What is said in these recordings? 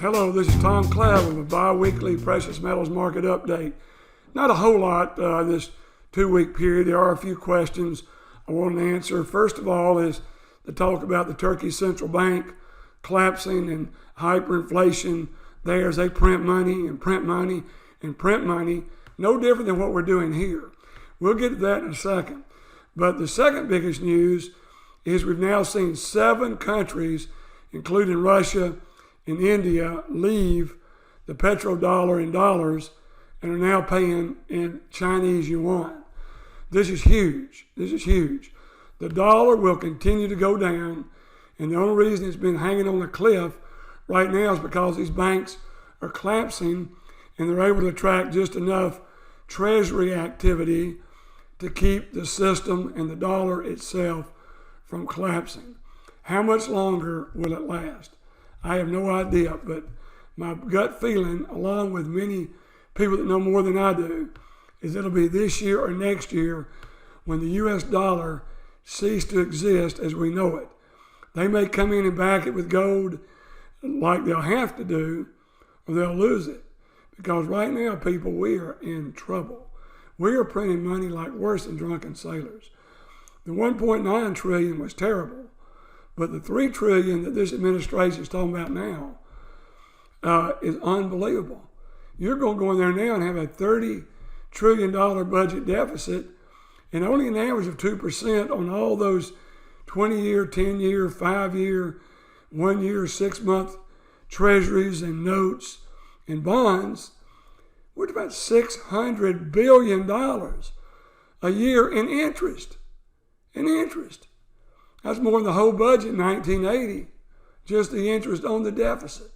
Hello, this is Tom Cloud with a bi-weekly precious metals market update. Not a whole lot this 2-week period. There are a few questions I want to answer. First of all is the talk about the Turkey Central Bank collapsing and hyperinflation there as they print money and print money and print money. No different than what we're doing here. We'll get to that in a second. But the second biggest news is we've now seen 7 countries, including Russia and India, leave the petrodollar in dollars and are now paying in Chinese yuan. This is huge. This is huge. The dollar will continue to go down, and the only reason it's been hanging on the cliff right now is because these banks are collapsing and they're able to attract just enough treasury activity to keep the system and the dollar itself from collapsing. How much longer will it last? I have no idea, but my gut feeling, along with many people that know more than I do, is it'll be this year or next year when the U.S. dollar ceases to exist as we know it. They may come in and back it with gold like they'll have to do, or they'll lose it. Because right now, people, we are in trouble. We are printing money like worse than drunken sailors. The 1.9 trillion was terrible, but the 3 trillion that this administration is talking about now is unbelievable. You're going to go in there now and have a $30 trillion budget deficit and only an average of 2% on all those 20-year, 10-year, 5-year, 1-year, 6-month treasuries and notes and bonds. We're about $600 billion a year in interest. In interest. That's more than the whole budget in 1980, just the interest on the deficit.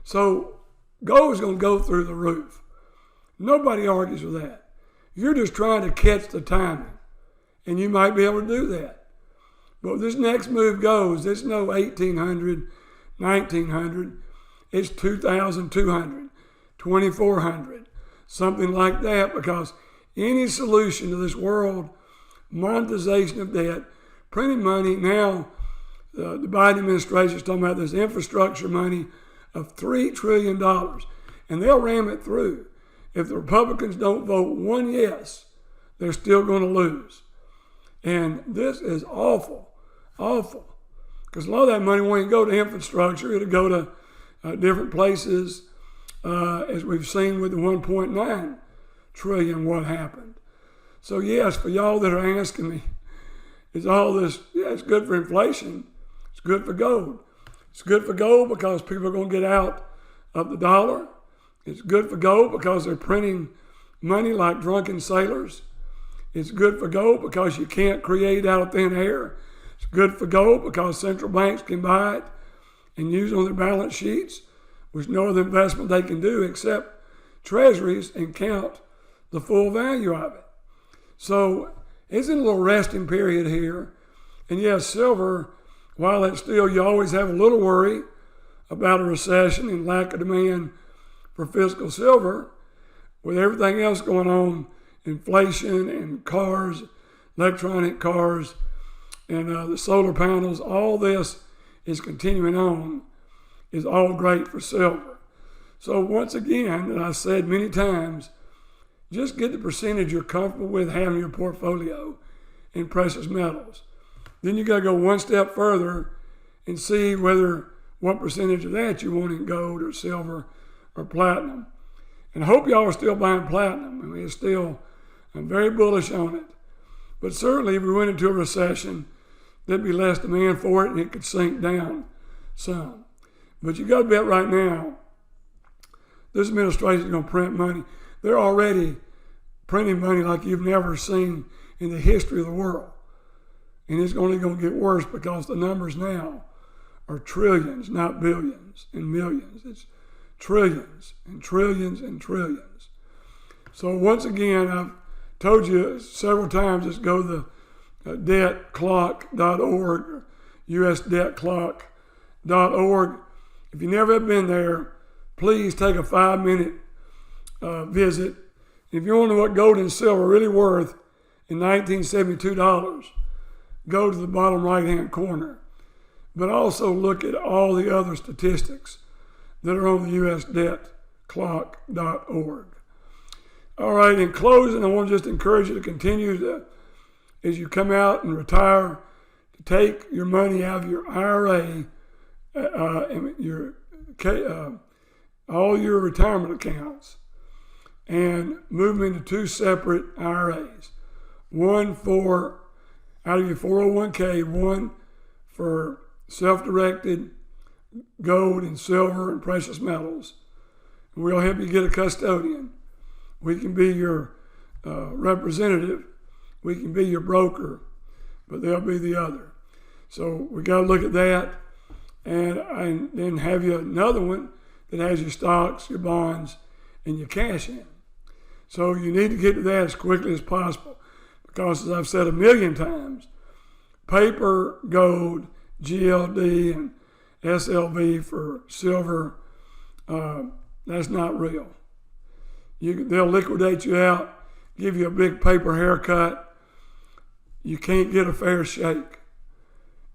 So gold is going to go through the roof. Nobody argues with that. You're just trying to catch the timing, and you might be able to do that. But this next move goes, it's no 1,800, 1,900, it's 2,200, 2,400, something like that, because any solution to this world monetization of debt, printing money, now the Biden administration is talking about this infrastructure money of $3 trillion, and they'll ram it through. If the Republicans don't vote one yes, they're still going to lose. And this is awful, awful, because a lot of that money won't go to infrastructure. It'll go to different places, as we've seen with the 1.9 trillion, what happened. So yes, for y'all that are asking me, is all this, yeah, it's good for inflation. It's good for gold. It's good for gold because people are going to get out of the dollar. It's good for gold because they're printing money like drunken sailors. It's good for gold because you can't create out of thin air. It's good for gold because central banks can buy it and use it on their balance sheets, with no other investment they can do except treasuries and count the full value of it. So it's in a little resting period here. And yes, silver, while it's still, you always have a little worry about a recession and lack of demand for physical silver, with everything else going on, inflation and cars, electronic cars, and the solar panels, all this is continuing on, is all great for silver. So once again, and I said many times, just get the percentage you're comfortable with having in your portfolio in precious metals. Then you got to go one step further and see what percentage of that you want in gold or silver or platinum. And I hope y'all are still buying platinum. I mean, I'm very bullish on it. But certainly if we went into a recession, there'd be less demand for it and it could sink down some. But you got to bet right now, this administration is going to print money. They're already printing money like you've never seen in the history of the world. And it's only going to get worse because the numbers now are trillions, not billions and millions. It's trillions and trillions and trillions. So once again, I've told you several times, just go to the debtclock.org, usdebtclock.org. If you never have been there, please take a 5-minute visit. If you want to know what gold and silver are really worth in 1972 dollars, go to the bottom right-hand corner. But also look at all the other statistics that are on the usdebtclock.org. All right, in closing, I want to just encourage you to continue to, as you come out and retire, to take your money out of your IRA, all your retirement accounts, and move them into two separate IRAs. One for out of your 401k, one for self-directed gold and silver and precious metals. And we'll help you get a custodian. We can be your representative. We can be your broker, but they'll be the other. So we got to look at that, and then have you another one that has your stocks, your bonds, and your cash in. So you need to get to that as quickly as possible, because as I've said a million times, paper, gold, GLD, and SLV for silver, that's not real. They'll liquidate you out, give you a big paper haircut. You can't get a fair shake.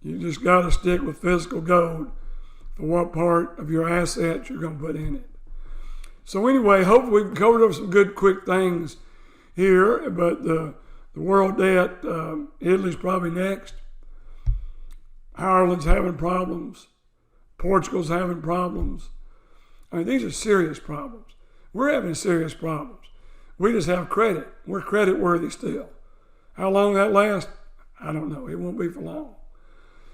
You just got to stick with physical gold for what part of your assets you're going to put in it. So anyway, hopefully we've covered up some good, quick things here, but the world debt, Italy's probably next. Ireland's having problems. Portugal's having problems. I mean, these are serious problems. We're having serious problems. We just have credit. We're credit worthy still. How long that lasts, I don't know. It won't be for long.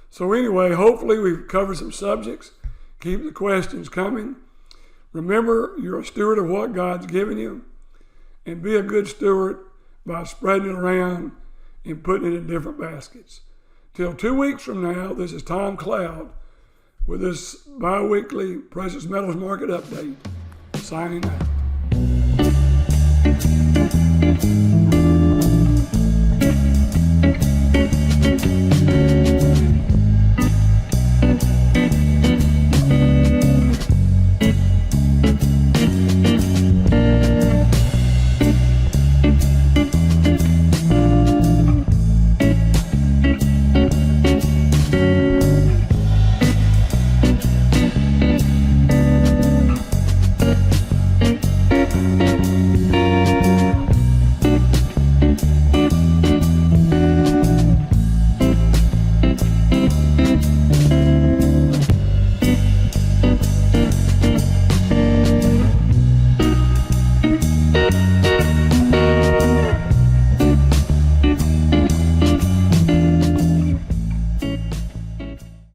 So anyway, hopefully we've covered some subjects. Keep the questions coming. Remember, you're a steward of what God's given you, and be a good steward by spreading it around and putting it in different baskets. Till 2 weeks from now, this is Tom Cloud with this bi-weekly Precious Metals Market Update, signing out.